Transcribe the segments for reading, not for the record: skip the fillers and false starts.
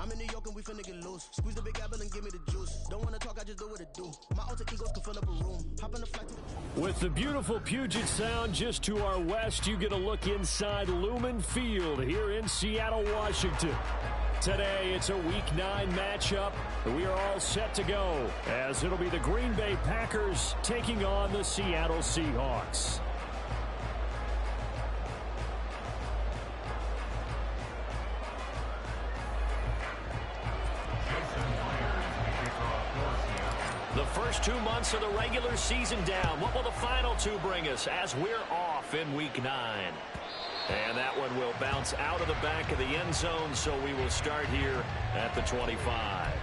I'm in New York and we finna get loose. Squeeze the big apple and give me the juice. Don't wanna talk, I just do what it do. My alter egos can fill up a room. Hop on the flight to the... With the beautiful Puget Sound just to our west, you get a look inside Lumen Field here in Seattle, Washington. Today, it's a Week 9 matchup. We are all set to go, as it'll be the Green Bay Packers taking on the Seattle Seahawks. The first 2 months of the regular season down. What will the final two bring us as we're off in Week 9? And that one will bounce out of the back of the end zone, so we will start here at the 25.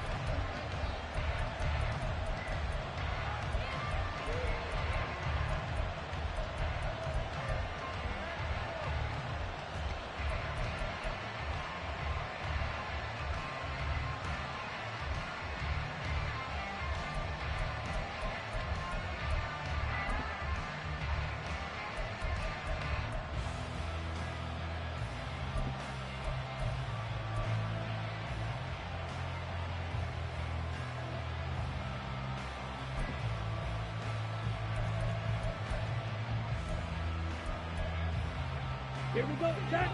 Here we go, Jack.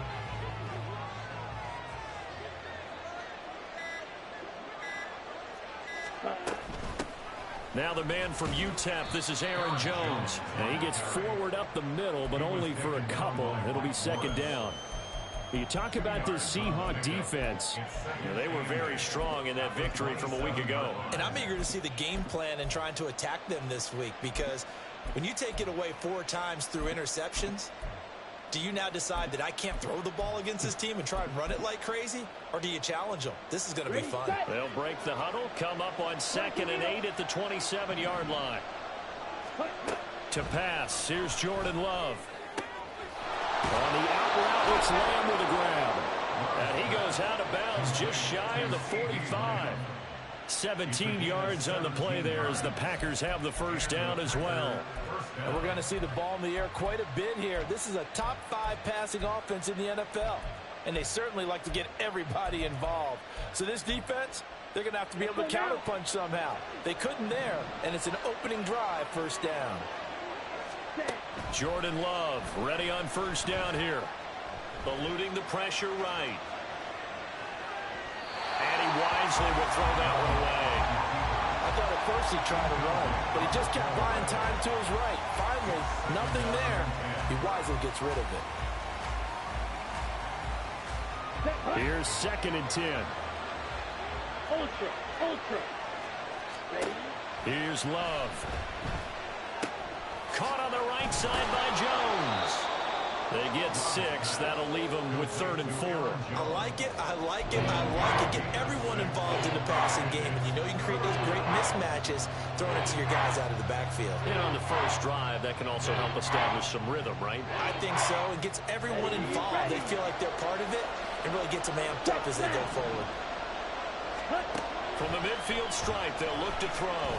Now the man from UTEP, this is Aaron Jones. And he gets forward up the middle, but only for a couple. It'll be second down. You talk about this Seahawk defense. They were very strong in that victory from a week ago. And I'm eager to see the game plan and trying to attack them this week, because when you take it away 4 times through interceptions, do you now decide that I can't throw the ball against this team and try and run it like crazy? Or do you challenge them? This is going to be fun. They'll break the huddle, come up on 2nd and 8 at the 27-yard line. To pass, here's Jordan Love. On the out route, it's Lamb with a grab. And he goes out of bounds just shy of the 45. 17 yards on the play there as the Packers have the first down as well. And we're going to see the ball in the air quite a bit here. This is a top 5 passing offense in the NFL. And they certainly like to get everybody involved. So this defense, they're going to have to be able to counterpunch somehow. They couldn't there, and it's an opening drive, first down. Jordan Love ready on first down here. Eluding the pressure right. And he wisely will throw that one away. I thought at first he tried to run, but he just kept buying time to his right. Finally, nothing there. He wisely gets rid of it. Here's 2nd and 10. Ultra. Ready? Here's Love. Caught on the right side by Jones. They get 6. That'll leave them with 3rd and 4. I like it. Get everyone involved in the passing game. And you know you can create those great mismatches throwing it to your guys out of the backfield. And on the first drive, that can also help establish some rhythm, right? I think so. It gets everyone involved. They feel like they're part of it. It really gets them amped up as they go forward. From the midfield stripe, they'll look to throw.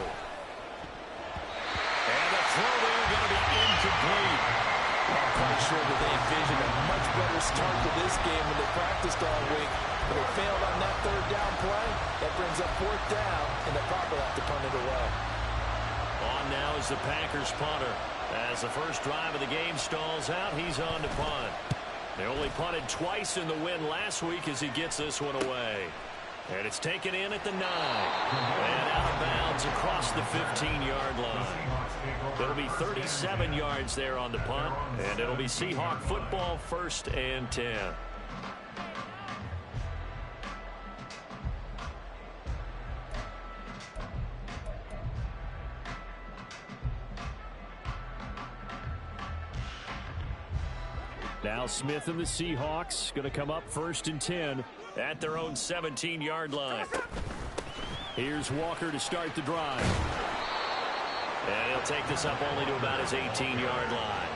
And the throw there going to be incomplete. I'm quite sure that they envisioned a much better start to this game when they practiced all week. But they failed on that 3rd down play. That brings up 4th down, and they'll probably have to punt it away. On now is the Packers punter. As the first drive of the game stalls out, he's on to punt. They only punted twice in the win last week as he gets this one away. And it's taken in at the 9. And out of bounds across the 15-yard line. It'll be 37 yards there on the punt. And it'll be Seahawk football, 1st and 10. Now Smith and the Seahawks going to come up 1st and 10 at their own 17-yard line. Here's Walker to start the drive. And he'll take this up only to about his 18-yard line.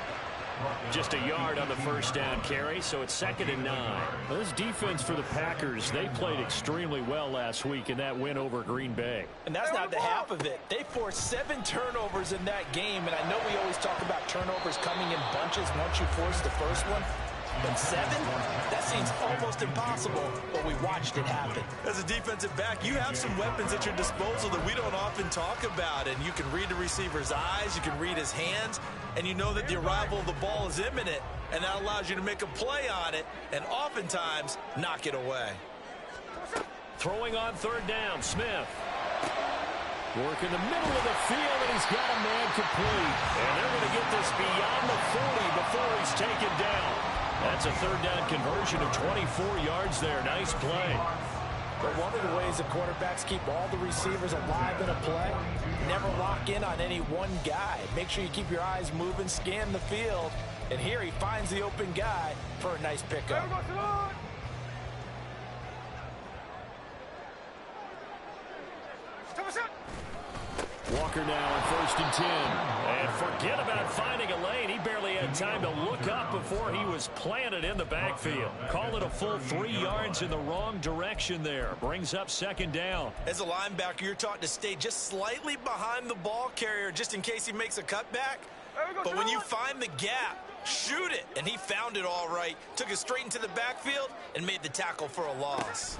Just a yard on the first down carry, so it's 2nd and 9. Well, this defense for the Packers, they played extremely well last week in that win over Green Bay. And that's not the half of it. They forced 7 turnovers in that game, and I know we always talk about turnovers coming in bunches once you force the first one. But 7? That seems almost impossible, but we watched it happen. As a defensive back, you have some weapons at your disposal that we don't often talk about, and you can read the receiver's eyes, you can read his hands, and you know that the arrival of the ball is imminent, and that allows you to make a play on it and oftentimes knock it away. Throwing on third down, Smith. Work in the middle of the field, and he's got a man complete. And they're going to get this beyond the 40 before he's taken down. That's a third down conversion of 24 yards there. Nice play. But one of the ways that quarterbacks keep all the receivers alive in a play, never lock in on any one guy. Make sure you keep your eyes moving, scan the field. And here he finds the open guy for a nice pickup. Walker now on 1st and 10. And forget about finding a lane. He barely had time to look up before he was planted in the backfield. Call it a full 3 yards in the wrong direction there. Brings up 2nd down. As a linebacker, you're taught to stay just slightly behind the ball carrier just in case he makes a cutback. But when you find the gap, shoot it. And he found it all right. Took it straight into the backfield and made the tackle for a loss.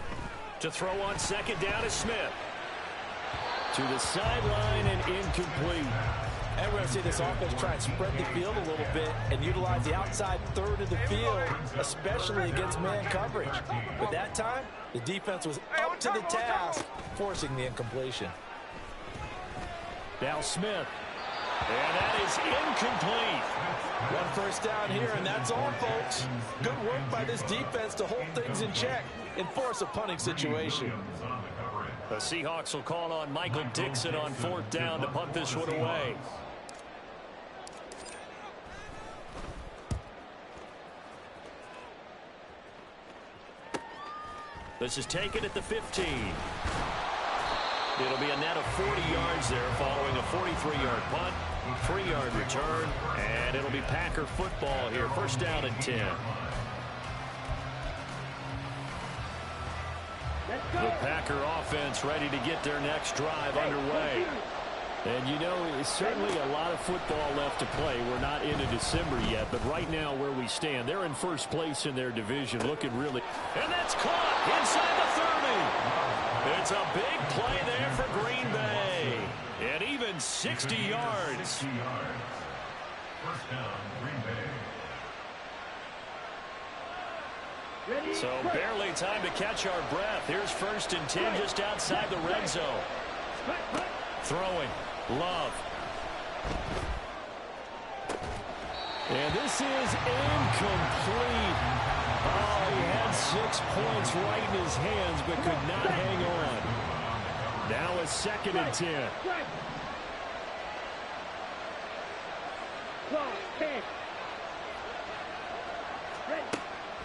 To throw on 2nd down is Smith. To the sideline and incomplete. And we're going to see this offense try and spread the field a little bit and utilize the outside third of the field, especially against man coverage. But that time, the defense was up to the task, forcing the incompletion. Now Smith. And that is incomplete. 1 first down here, and that's all, folks. Good work by this defense to hold things in check and force a punting situation. The Seahawks will call on Michael Dixon on 4th down to punt this one away. This is taken at the 15. It'll be a net of 40 yards there following a 43-yard punt, 3-yard return, and it'll be Packer football here. 1st down and 10. The Packer offense ready to get their next drive underway. And, you know, it's certainly a lot of football left to play. We're not into December yet, but right now where we stand, they're in 1st place in their division, looking really... And that's caught inside the 30. It's a big play there for Green Bay. And even 60 yards. 60 yards. 1st down, Green Bay. So barely time to catch our breath. Here's 1st and 10 just outside the red zone. Throwing. Love. And this is incomplete. Oh, he had 6 points right in his hands but could not hang on. Now a 2nd and 10.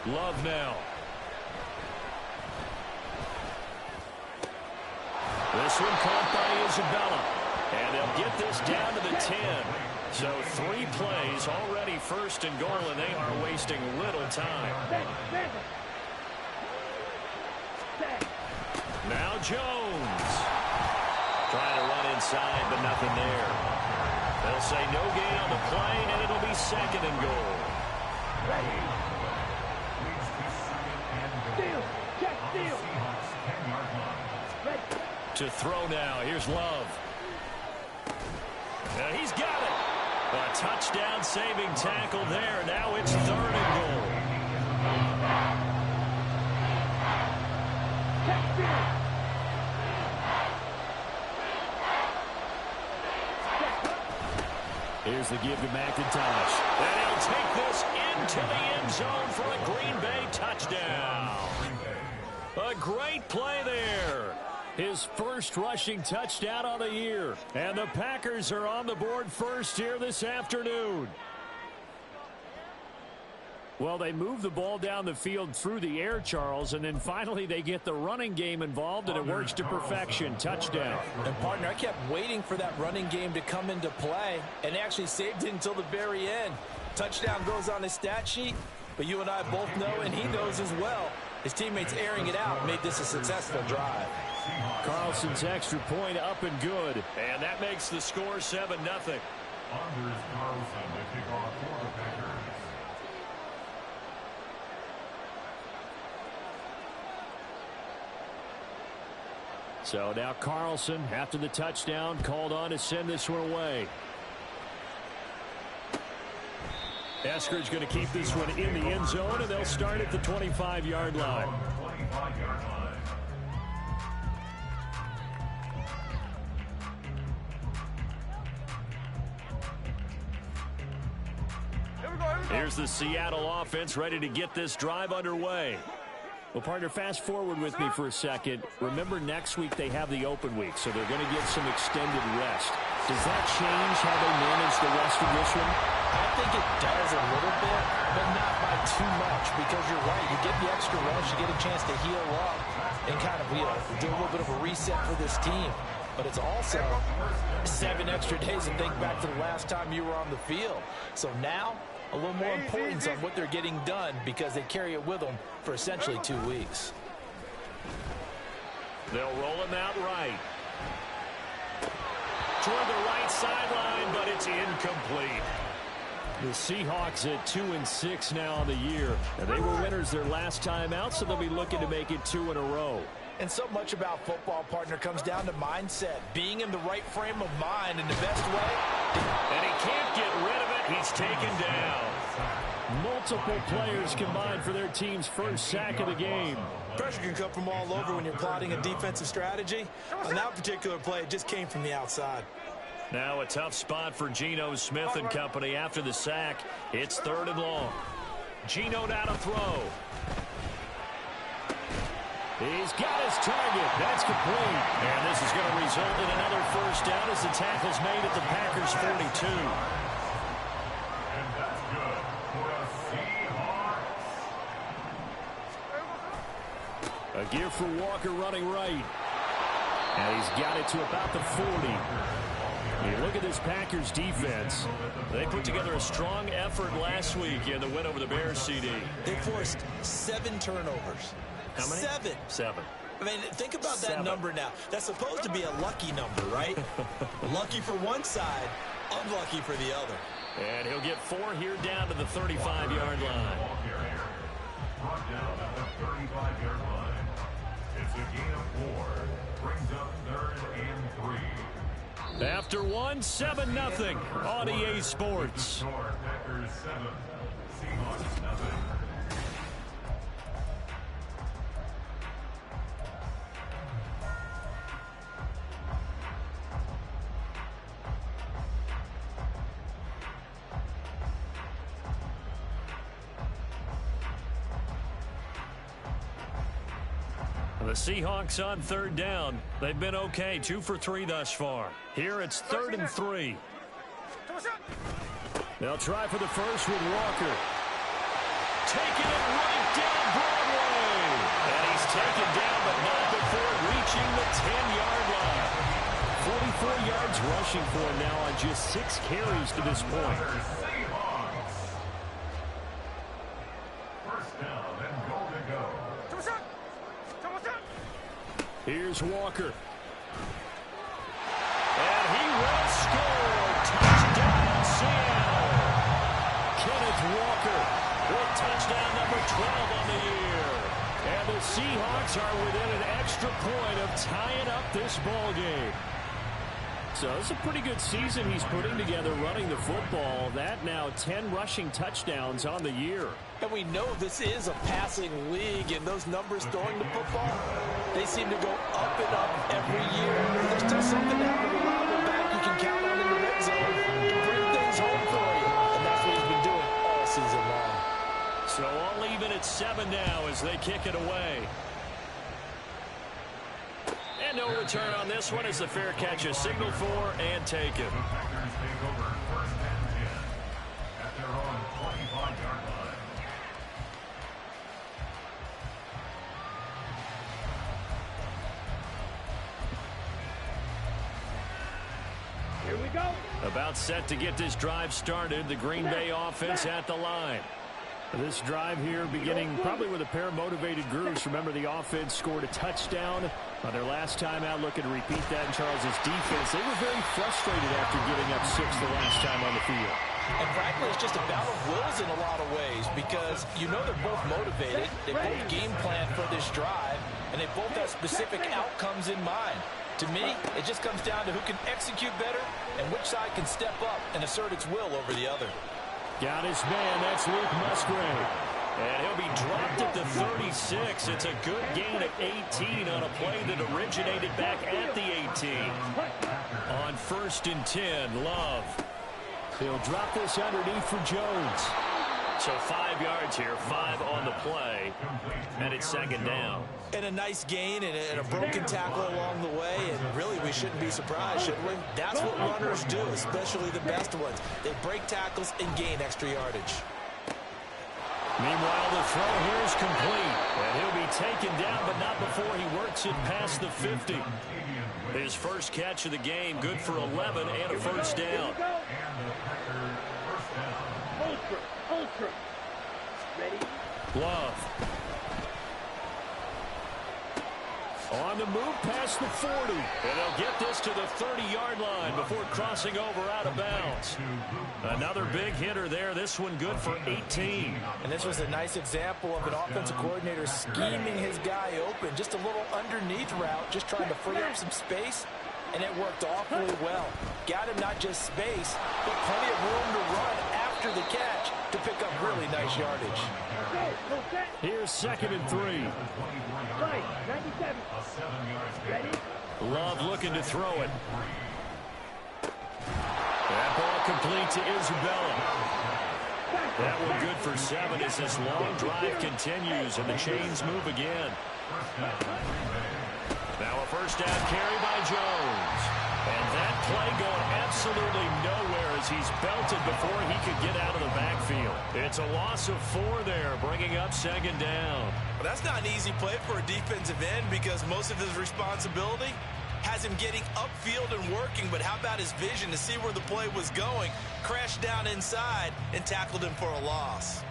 Love now. This one caught by Isabella. And they'll get this down to the 10. So 3 plays already 1st and goal, and they are wasting little time. Now Jones. Trying to run inside, but nothing there. They'll say no gain on the play, and it'll be 2nd and goal. To throw now. Here's Love. And he's got it. A touchdown saving tackle there. Now it's 3rd and goal. Here's the give to McIntosh. And he'll take this into the end zone for a Green Bay touchdown. A great play there. His 1st rushing touchdown on the year. And the Packers are on the board first here this afternoon. Well, they move the ball down the field through the air, Charles, and then finally they get the running game involved, and it works to perfection. Touchdown. And, partner, I kept waiting for that running game to come into play and actually saved it until the very end. Touchdown goes on his stat sheet, but you and I both know, and he knows as well, his teammates airing it out made this a successful drive. Carlson's extra point up and good. And that makes the score 7-0. Anders Carlson to kick off for the Packers. So now Carlson, after the touchdown, called on to send this one away. Eskridge going to keep this one in the end zone, and they'll start at the 25-yard line. Here's the Seattle offense ready to get this drive underway. Well, partner, fast forward with me for a second. Remember, next week they have the open week, so they're going to get some extended rest. Does that change how they manage the rest of this one? I think it does a little bit, but not by too much, because you're right. You get the extra rest, you get a chance to heal up and kind of do a little bit of a reset for this team. But it's also 7 extra days to think back to the last time you were on the field. So now, a little more importance on what they're getting done because they carry it with them for essentially 2 weeks. They'll roll him out right. Toward the right sideline, but it's incomplete. The Seahawks at 2-6 now on the year. And they were winners their last time out, so they'll be looking to make it 2 in a row. And so much about football, partner, comes down to mindset. Being in the right frame of mind in the best way. And he can't get rid of it. He's taken down. Multiple players combined for their team's first sack of the game. Pressure can come from all over when you're plotting a defensive strategy. On that particular play, it just came from the outside. Now a tough spot for Geno Smith and company after the sack. It's 3rd and long. Geno now to throw. He's got his target. That's complete. And this is going to result in another first down as the tackle's made at the Packers' 42. And that's good for a Seahawks. A give for Walker running right. And he's got it to about the 40. You look at this Packers defense. They put together a strong effort last week in the win over the Bears, CD. They forced 7 turnovers. How many? 7. I mean, think about that 7. number now. That's supposed to be a lucky number, right? Lucky for one side, unlucky for the other. And he'll get 4 here down to the 35-yard line. Ball carrier. Brought down at the 35-yard line. It's a gain of 4. Brings up 3rd and 3. After 1, 7-0 on EA Sports. Score, Packers 7. Seahawks nothing. The Seahawks on 3rd down. They've been okay, 2 for 3 thus far. Here it's 3rd and 3. They'll try for the first with Walker. Taking it right down Broadway. And he's taken down, but not before reaching the 10-yard line. 44 yards rushing for him now on just 6 carries to this point. Seahawks. First down and goal to go. Here's Walker. And he will score. Touchdown, Seattle. Kenneth Walker with touchdown number 12 on the year. And the Seahawks are within an extra point of tying up this ball game. So it's a pretty good season he's putting together running the football. That now 10 rushing touchdowns on the year. And we know this is a passing league, and those numbers throwing the football, they seem to go up and up every year. There's still something to have a reliable back you can count on in the red zone to bring things home for you. And that's what he's been doing all season long. So all even at 7 now as they kick it away. And no return on this one as the fair catch is signaled for and taken. The Packers take over 1st and 10 at their own 25-yard line. Here we go. About set to get this drive started. The Green Bay offense at the line. This drive here beginning probably with a pair of motivated groups. Remember, the offense scored a touchdown on their last time out. Looking to repeat that in Charles's defense. They were very frustrated after giving up 6 the last time on the field. And frankly, it's just a battle of wills in a lot of ways because you know they're both motivated. They both game plan for this drive, and they both have specific outcomes in mind. To me, it just comes down to who can execute better and which side can step up and assert its will over the other. Got his man. That's Luke Musgrave. And he'll be dropped at the 36. It's a good gain of 18 on a play that originated back at the 18. On 1st and 10, Love. He'll drop this underneath for Jones. So 5 yards here, 5 on the play, and it's 2nd down. And a nice gain and a broken tackle along the way, and really we shouldn't be surprised, should we? That's what runners do, especially the best ones. They break tackles and gain extra yardage. Meanwhile, the throw here is complete, and he'll be taken down, but not before he works it past the 50. His first catch of the game, good for 11 and a first down. Ultra. Ready? Love. On the move past the 40. And they'll get this to the 30-yard line before crossing over out of bounds. Another big hitter there. This one good for 18. And this was a nice example of an offensive coordinator scheming his guy open. Just a little underneath route, just trying to free up some space. And it worked awfully well. Got him not just space, but plenty of room to run after the catch to pick up really nice yardage. Here's 2nd and 3. Right, 97. Ready? Love looking to throw it. That ball complete to Isabella. That one good for 7 as this long drive continues and the chains move again. Now a first down carry by Jones. And that play going absolutely nowhere as he's belted before he could get out of the backfield. It's a loss of 4 there, bringing up 2nd down. Well, that's not an easy play for a defensive end because most of his responsibility has him getting upfield and working, but how about his vision to see where the play was going, crashed down inside, and tackled him for a loss.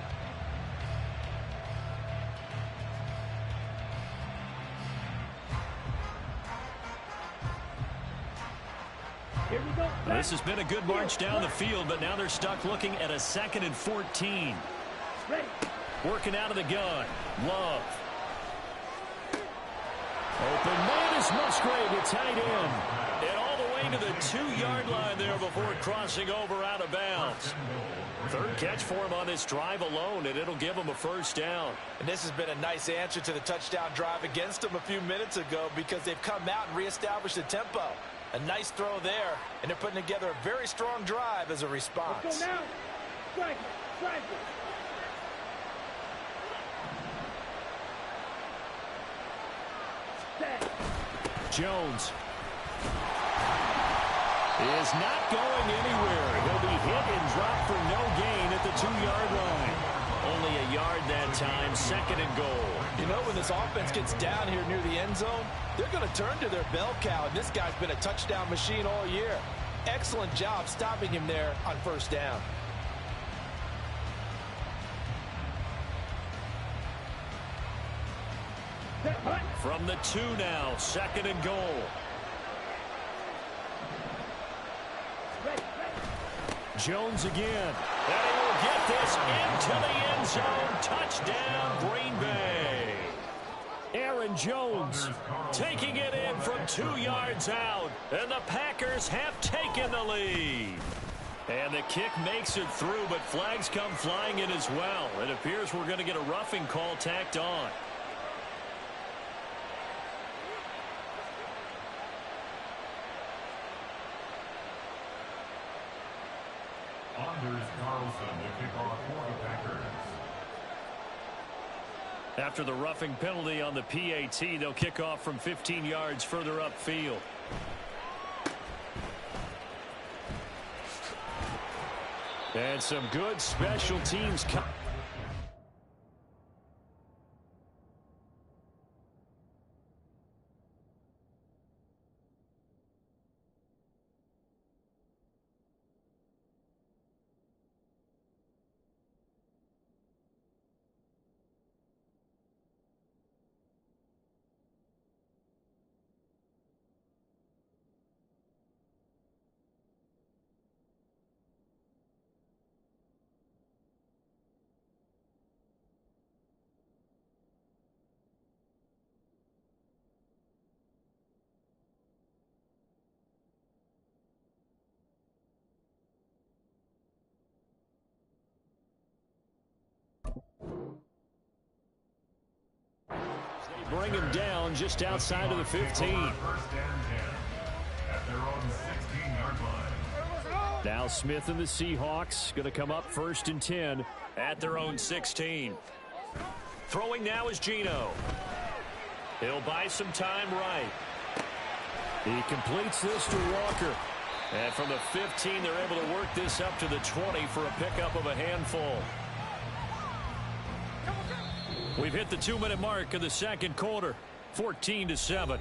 Here we go. This has been a good march down the field, but now they're stuck looking at a 2nd and 14. Ready. Working out of the gun. Love. Open man is Musgrave, the tight end. And all the way to the 2-yard line there before crossing over out of bounds. 3rd catch for him on this drive alone, and it'll give him a first down. And this has been a nice answer to the touchdown drive against them a few minutes ago because they've come out and reestablished the tempo. A nice throw there, and they're putting together a very strong drive as a response. Let's go now. Strike it. Strike it. Set. Jones is not going anywhere. He'll be hit and dropped for no gain at the 2-yard line. Only a yard that time, 2nd and goal. You know, when this offense gets down here near the end zone, they're going to turn to their bell cow, and this guy's been a touchdown machine all year. Excellent job stopping him there on first down. From the 2 now, 2nd and goal. Jones again. And he will get this into the end zone. Touchdown, Green Bay. Aaron Jones taking it in from 2 yards out. And the Packers have taken the lead. And the kick makes it through, but flags come flying in as well. It appears we're going to get a roughing call tacked on. Anders Carlson to kick off for the Packers. After the roughing penalty on the PAT, they'll kick off from 15 yards further upfield. And some good special teams. bring him down just outside of the 15. First and 10 at their own 16-yard line. Now Smith and the Seahawks going to come up 1st and 10 at their own 16. Throwing now is Geno. He'll buy some time right. He completes this to Walker. And from the 15, they're able to work this up to the 20 for a pickup of a handful. We've hit the 2-minute mark of the second quarter, 14-7.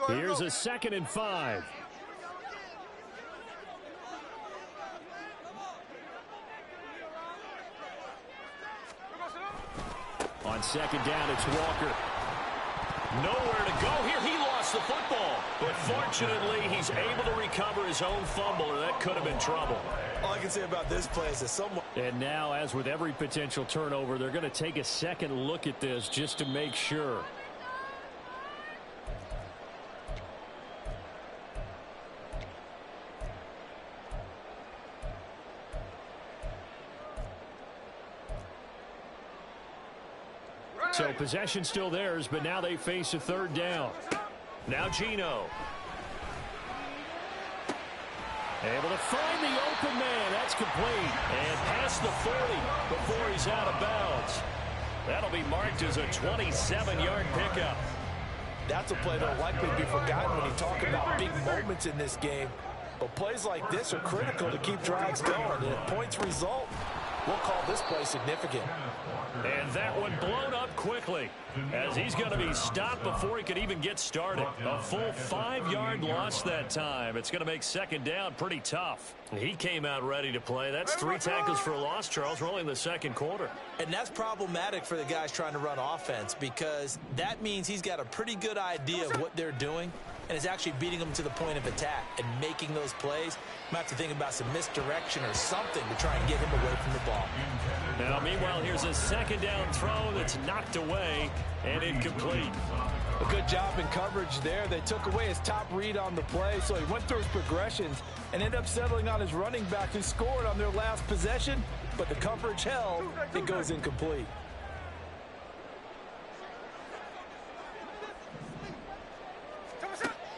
Here's a 2nd and 5. On 2nd down, it's Walker. Nowhere to go here. He lost the football. But fortunately, he's able to recover his own fumble, or that could have been trouble. All I can say about this play is that someone... And now, as with every potential turnover, they're going to take a second look at this just to make sure. So possession still theirs, but now they face a 3rd down. Now Geno. Able to find the open man. That's complete. And past the 40 before he's out of bounds. That'll be marked as a 27-yard pickup. That's a play that'll likely be forgotten when you talk about big moments in this game. But plays like this are critical to keep drives going. And if points result, we'll call this play significant. And that one blown up quickly as he's going to be stopped before he could even get started. A full 5-yard loss that time. It's going to make 2nd down pretty tough. He came out ready to play. That's 3 tackles for a loss, Charles. We're only in the second quarter. And that's problematic for the guys trying to run offense because that means he's got a pretty good idea of what they're doing and is actually beating them to the point of attack and making those plays. Might have to think about some misdirection or something to try and get him away from the ball. Now, meanwhile, here's a 2nd down throw that's knocked away and incomplete. A good job in coverage there. They took away his top read on the play, so he went through his progressions and ended up settling on his running back who scored on their last possession, but the coverage held. It goes incomplete.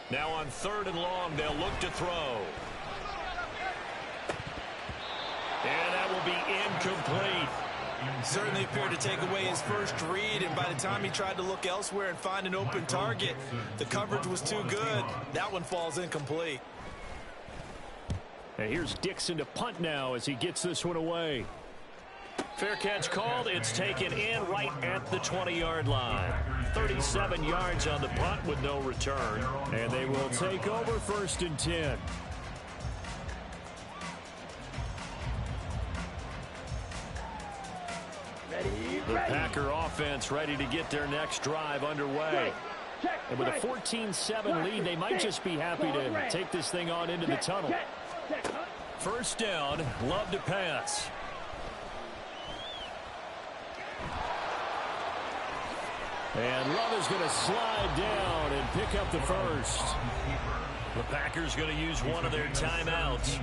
Now on 3rd and long, they'll look to throw. And that will be incomplete. Certainly appeared to take away his first read, and by the time he tried to look elsewhere and find an open target, the coverage was too good. That one falls incomplete. And here's Dixon to punt now as he gets this one away. Fair catch called. It's taken in right at the 20-yard line. 37 yards on the punt with no return. And they will take over 1st and 10. The Packer offense ready to get their next drive underway. And with a 14-7 lead, they might just be happy to take this thing on into the tunnel. 1st down, Love to pass. And Love is going to slide down and pick up the first. The Packers going to use one of their timeouts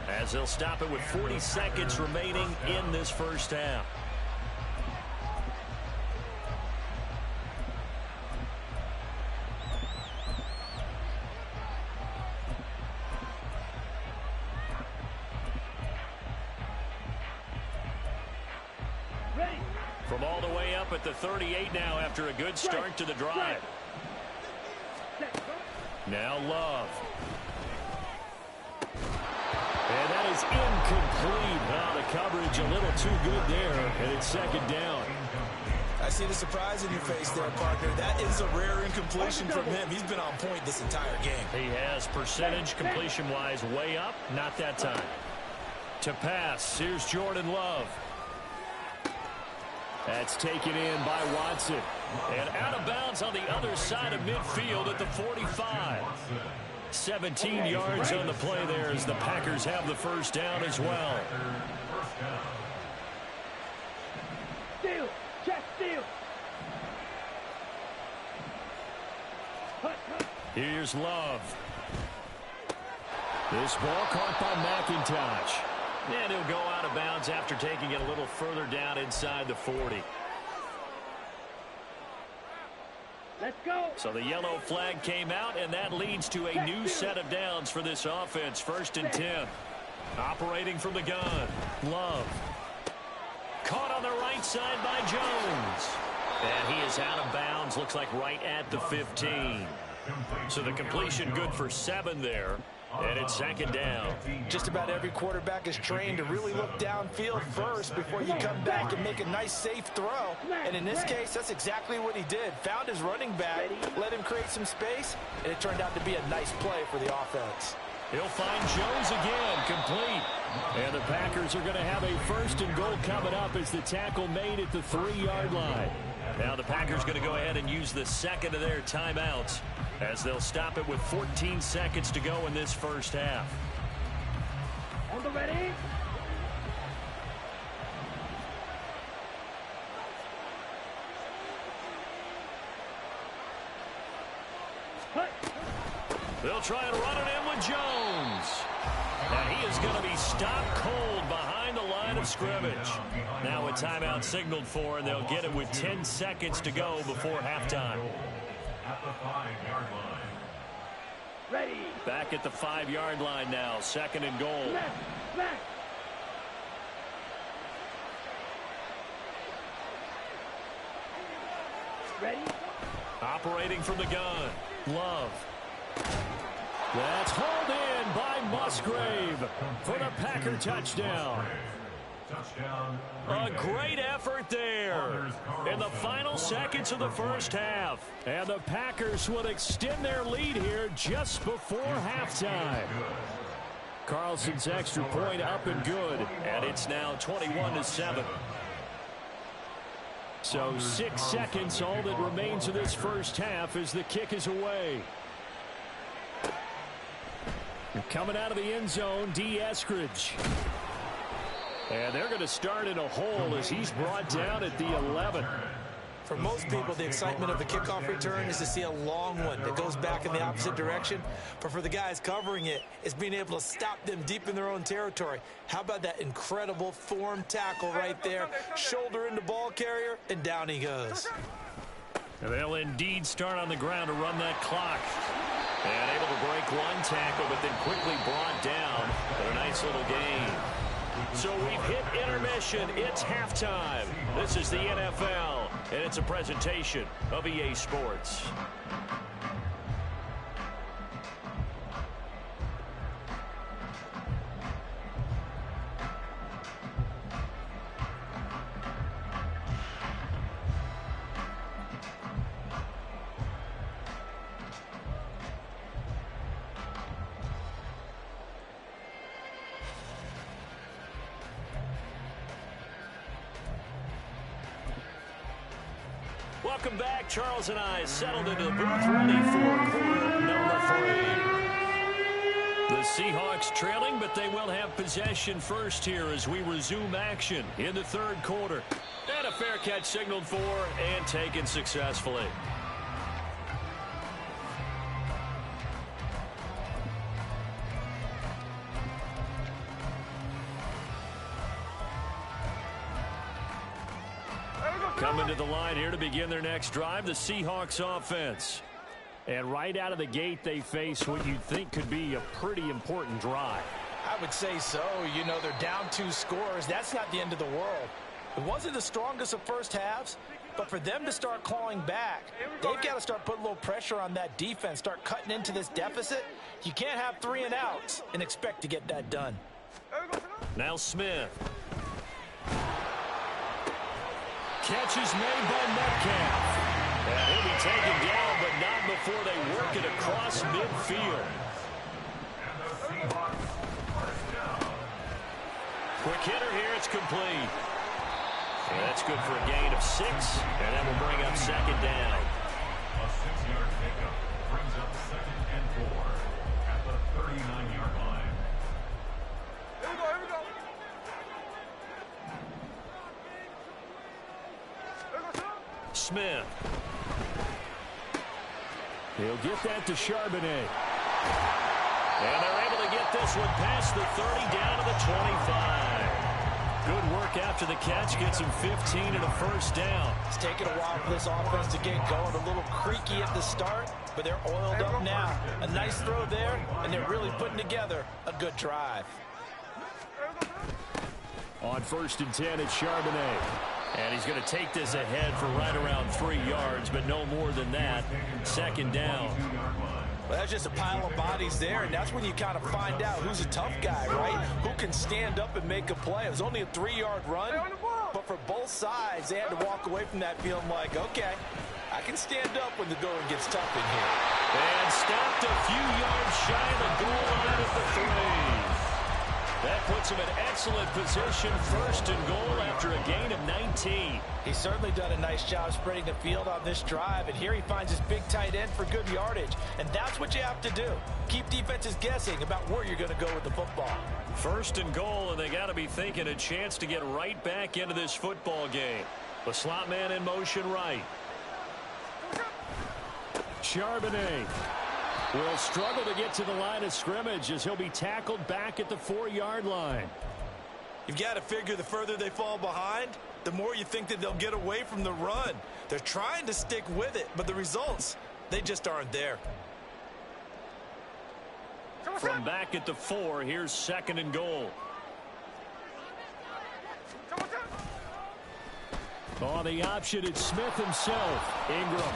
as they'll stop it with 40 seconds remaining in this first half. From all the way up at the 38 now after a good start to the drive. Now Love. And that is incomplete. Now the coverage a little too good there, and it's 2nd down. I see the surprise in your face there, partner. That is a rare incompletion from him. He's been on point this entire game. He has percentage completion-wise way up. Not that time. To pass, here's Jordan Love. That's taken in by Watson. And out of bounds on the other side of midfield at the 45. 17 yards on the play there as the Packers have the first down as well. steal. Check steal. Cut. Here's Love. This ball caught by McIntosh. And he'll go out of bounds after taking it a little further down inside the 40. Let's go. So the yellow flag came out, and that leads to a new set of downs for this offense. 1st and 10. Operating from the gun. Love. Caught on the right side by Jones. And he is out of bounds. Looks like right at the 15. So the completion good for 7 there. And it's 2nd down. Just about every quarterback is trained to really look downfield first before you come back and make a nice, safe throw. And in this case, that's exactly what he did. Found his running back, let him create some space, and it turned out to be a nice play for the offense. He'll find Jones again, complete. And the Packers are going to have a 1st and goal coming up as the tackle made at the 3-yard line. Now the Packers going to go ahead and use the 2nd of their timeouts as they'll stop it with 14 seconds to go in this first half. On the ready. Cut. They'll try and run it in with Jones. And he is going to be stopped cold behind the line of scrimmage. Now a timeout signaled for, and they'll get it with 10 seconds to go before halftime. At the 5-yard line. Ready. Back at the 5-yard line now. 2nd and goal. Back. Ready. Operating from the gun. Love. That's hauled in by Musgrave for the Packer touchdown. A great effort there in the final seconds of the first half. And the Packers will extend their lead here just before halftime. Carlson's extra point up and good, and it's now 21-7. So 6 seconds, all that remains of this first half as the kick is away. Coming out of the end zone, D. Eskridge. And they're going to start in a hole as he's brought down at the 11. For most people, the excitement of a kickoff return is to see a long one that goes back in the opposite direction. But for the guys covering it, it's being able to stop them deep in their own territory. How about that incredible form tackle right there? Shoulder into ball carrier, and down he goes. And they'll indeed start on the ground to run that clock. And able to break one tackle, but then quickly brought down for a nice little gain. So we've hit intermission. It's halftime. This is the NFL, and it's a presentation of EA Sports. Welcome back. Charles and I settled into the booth, ready for quarter number 3. The Seahawks trailing, but they will have possession first here as we resume action in the 3rd quarter. And a fair catch signaled for and taken successfully. Coming to the line here to begin their next drive, the Seahawks offense. And right out of the gate, they face what you'd think could be a pretty important drive. I would say so. You know, they're down 2 scores. That's not the end of the world. It wasn't the strongest of first halves, but for them to start clawing back, they've got to start putting a little pressure on that defense, start cutting into this deficit. You can't have 3 and outs and expect to get that done. Now Smith. Catch is made by Metcalf. And he'll be taken down, but not before they work it across midfield. Quick hitter here, it's complete. And that's good for a gain of 6, and that will bring up 2nd down. A 6-yard pickup brings up 2nd and 4 at the 39-yard line. Here we go. Smith. He'll get that to Charbonnet. And they're able to get this one past the 30 down to the 25. Good work after the catch. Gets him 15 and a first down. It's taken a while for this offense to get going. A little creaky at the start, but they're oiled up now. A nice throw there, and they're really putting together a good drive. On 1st and 10, it's Charbonnet. And he's going to take this ahead for right around 3 yards, but no more than that. 2nd down. Well, that's just a pile of bodies there, and that's when you kind of find out who's a tough guy, right? Who can stand up and make a play. It was only a 3-yard run, but for both sides, they had to walk away from that feeling like, okay, I can stand up when the going gets tough in here. And stopped a few yards shy of the goal line at the 3. That puts him in excellent position, 1st and goal after a gain of 19. He's certainly done a nice job spreading the field on this drive, and here he finds his big tight end for good yardage. And that's what you have to do. Keep defenses guessing about where you're going to go with the football. 1st and goal, and they got to be thinking a chance to get right back into this football game. The slot man in motion right. Charbonnet will struggle to get to the line of scrimmage as he'll be tackled back at the 4-yard line. You've got to figure the further they fall behind, the more you think that they'll get away from the run. They're trying to stick with it, but the results, they just aren't there. From back at the 4, here's 2nd and goal. On the option, it's Smith himself. Ingram.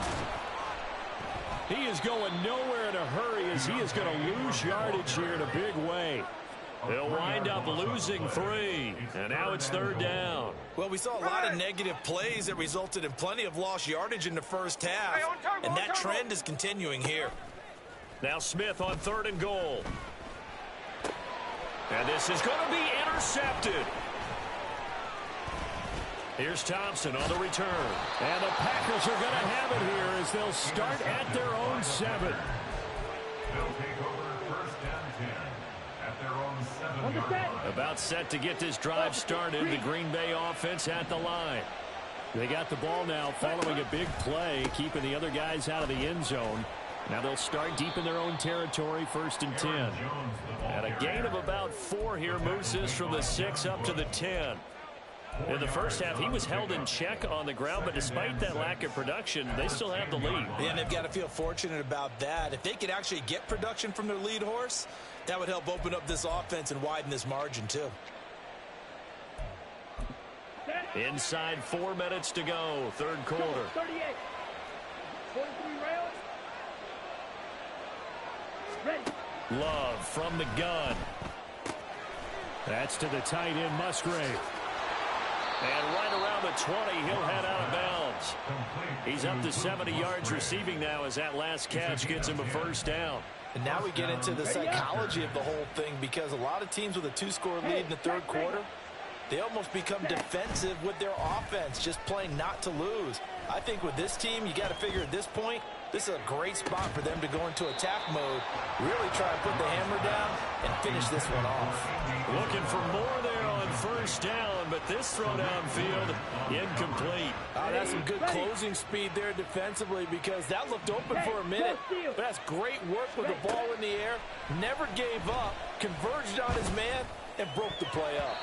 He is going nowhere in a hurry as he is going to lose yardage here in a big way. They'll wind up losing 3, and now it's 3rd down. Well, we saw a lot of negative plays that resulted in plenty of lost yardage in the first half, and that trend is continuing here. Now Smith on 3rd and goal. And this is going to be intercepted. Here's Thompson on the return. And the Packers are going to have it here as they'll start at their own 7. They'll take over 1st and 10 at their own 7-yard line. About set to get this drive started. The Green Bay offense at the line. They got the ball now following a big play, keeping the other guys out of the end zone. Now they'll start deep in their own territory, 1st and 10. And a gain of about 4 here moves this from the 6 up to the 10. In the first half, he was held in check on the ground, but despite that lack of production, they still have the lead. Yeah, and they've got to feel fortunate about that. If they could actually get production from their lead horse, that would help open up this offense and widen this margin, too. Inside 4 minutes to go, 3rd quarter. 38. 43 rails. Ready. Love from the gun. That's to the tight end, Musgrave. And right around the 20, he'll head out of bounds. He's up to 70 yards receiving now as that last catch gets him a 1st down. And now we get into the psychology of the whole thing, because a lot of teams with a 2-score lead in the 3rd quarter, they almost become defensive with their offense, just playing not to lose. I think with this team, you got to figure at this point, this is a great spot for them to go into attack mode, really try to put the hammer down and finish this one off. Looking for more there on 1st down, but this throw downfield incomplete. That's some good closing speed there defensively, because that looked open for a minute. But that's great work with the ball in the air. Never gave up, converged on his man, and broke the play up.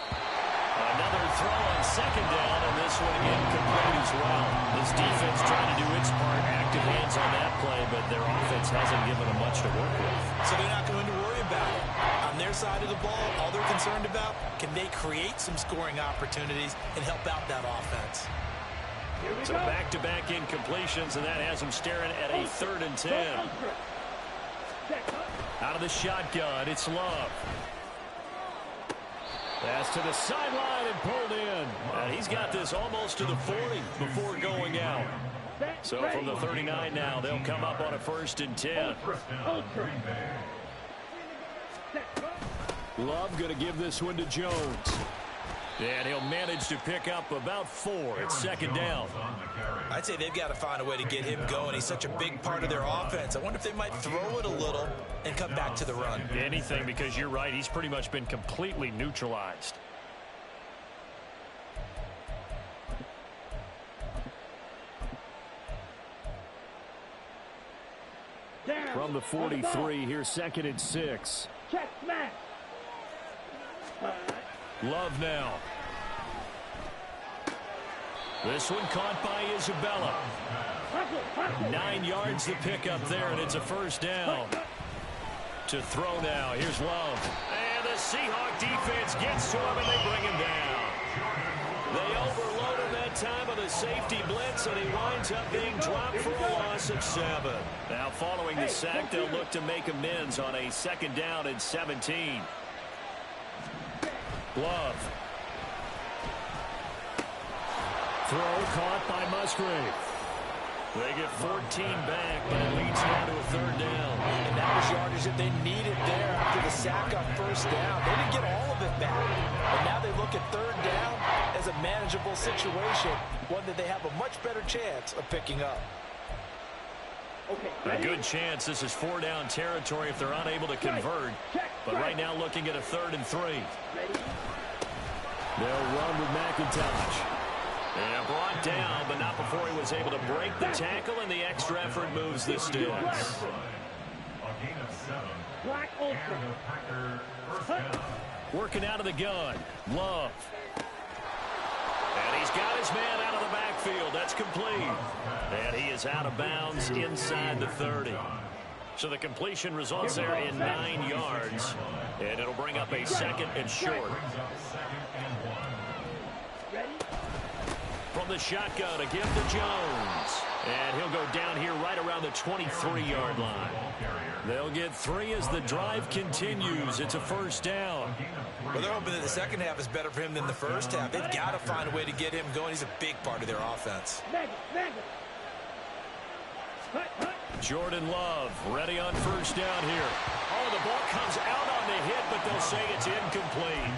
Another throw on 2nd down, and this one incomplete as well. This defense trying to do its part, active hands on that play, but their offense hasn't given them much to work with. So they're not going to worry about it. On their side of the ball, all they're concerned about, can they create some scoring opportunities and help out that offense? So back-to-back incompletions, and that has them staring at a 3rd and 10. Out of the shotgun, it's Love. Pass to the sideline and pulled in. And he's got this almost to the 40 before going out. So from the 39 now, they'll come up on a 1st and 10. Love going to give this one to Jones. And he'll manage to pick up about 4. It's 2nd down. I'd say they've got to find a way to get him going. He's such a big part of their offense. I wonder if they might throw it a little and come back to the run. Anything, because you're right. He's pretty much been completely neutralized. from the 43. Here's 2nd and 6. Check, smash. Love now. This one caught by Isabella. 9 yards to pick up there, and it's a first down. To throw now. Here's Love. And the Seahawk defense gets to him, and they bring him down. They overload him that time with a safety blitz, and he winds up being dropped for a loss of 7. Now, following the sack, they'll look to make amends on a 2nd down and 17. Love. Throw caught by Musgrave. They get 14 back, but it leads down to a 3rd down. And that was yardage that they needed there after the sack on 1st down. They didn't get all of it back. And now they look at 3rd down as a manageable situation, one that they have a much better chance of picking up. A good chance this is 4-down territory if they're unable to convert. But right now looking at a 3rd and 3. They'll run with McIntosh. And brought down, but not before he was able to break the tackle, and the extra effort moves the sticks. Working out of the gun. Love. And he's got his man out of the backfield. That's complete. And he is out of bounds inside the 30. So the completion results there in 9 yards. And it'll bring up a 2nd and short. From the shotgun, a gift to Jones. And he'll go down here right around the 23-yard line. They'll get 3 as the drive continues. It's a first down. Well, they're hoping that the second half is better for him than the first half. They've got to find a way to get him going. He's a big part of their offense. Jordan Love ready on first down here. Oh, the ball comes out on the hit, but they'll say it's incomplete.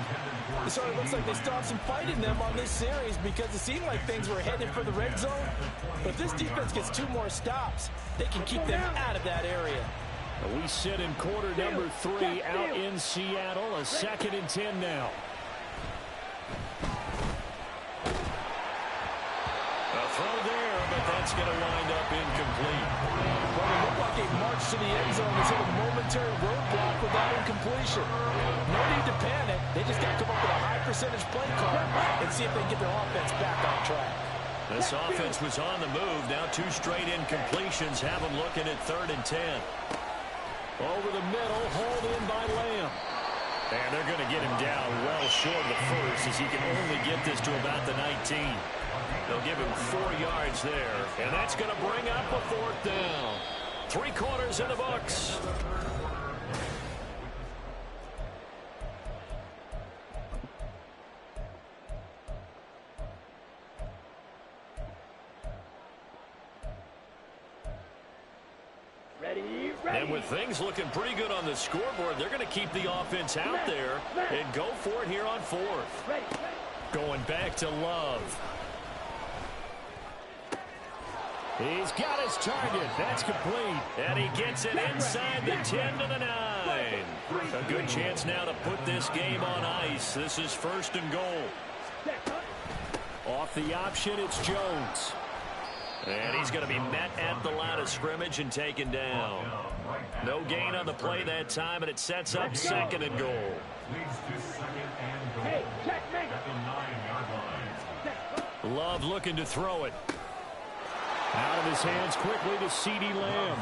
It sort of looks like they stopped some fight in them on this series because it seemed like things were headed for the red zone. But if this defense gets 2 more stops, they can keep them out of that area. We sit in quarter number 3 out in Seattle. A 2nd and 10 now. A throw there, but that's going to wind up incomplete. Well, it looked like a march to the end zone has hit a momentary roadblock with that incompletion. No need to panic. They just got to come up with a high percentage play call and see if they can get their offense back on track. This offense was on the move. Now 2 straight incompletions have them looking at 3rd and 10. Over the middle, hauled in by Lamb. And they're going to get him down well short of the first as he can only get this to about the 19. They'll give him 4 yards there, and that's going to bring up a 4th down. 3 quarters in the books. And with things looking pretty good on the scoreboard, they're going to keep the offense out there and go for it here on 4th. Going back to Love. He's got his target. That's complete. And he gets it inside the 10 to the 9. A good chance now to put this game on ice. This is 1st and goal. Off the option, it's Jones. And he's going to be met at the line of scrimmage and taken down. No gain on the play that time, and it sets up 2nd and goal. Love looking to throw it. Out of his hands quickly to CeeDee Lamb.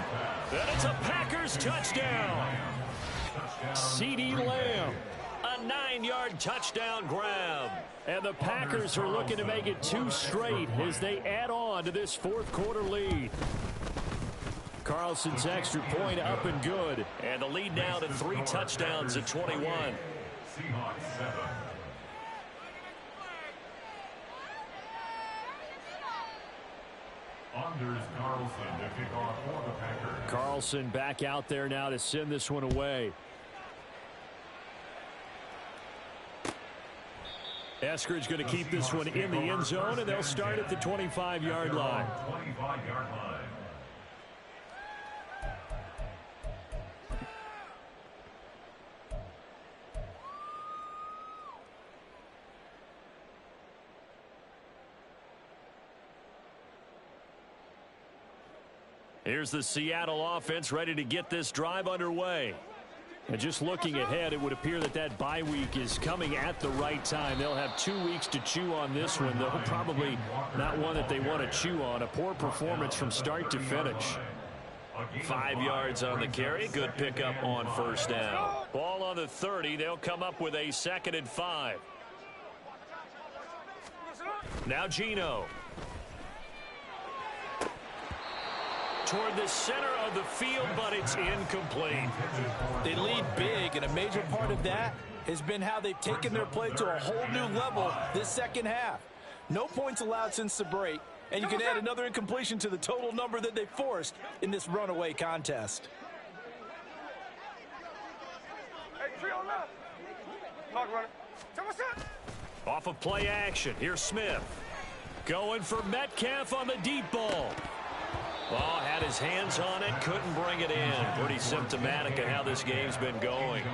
And it's a Packers touchdown. CeeDee Lamb. A 9-yard touchdown grab. And the Packers are looking to make it 2 straight as they add on to this 4th quarter lead. Carlson's extra point up and good. And the lead now to 3 touchdowns at 21. Seahawks 7. Anders Carlson to kick off for the Packers. Carlson back out there now to send this one away. Eskridge going to keep this one in the end zone, and they'll start at the 25-yard line. 25-yard line. Here's the Seattle offense ready to get this drive underway. And just looking ahead, it would appear that that bye week is coming at the right time. They'll have 2 weeks to chew on this one, though probably not one that they want to chew on. A poor performance from start to finish. 5 yards on the carry. Good pickup on first down. Ball on the 30. They'll come up with a 2nd and 5. Now Geno. Toward the center of the field, but it's incomplete. They lead big, and a major part of that has been how they've taken their play to a whole new level this second half. No points allowed since the break, and you can add another incompletion to the total number that they forced in this runaway contest. Off of play action, here's Smith. Going for Metcalf on the deep ball. Oh, had his hands on it, couldn't bring it in. Pretty symptomatic of how this game's been going.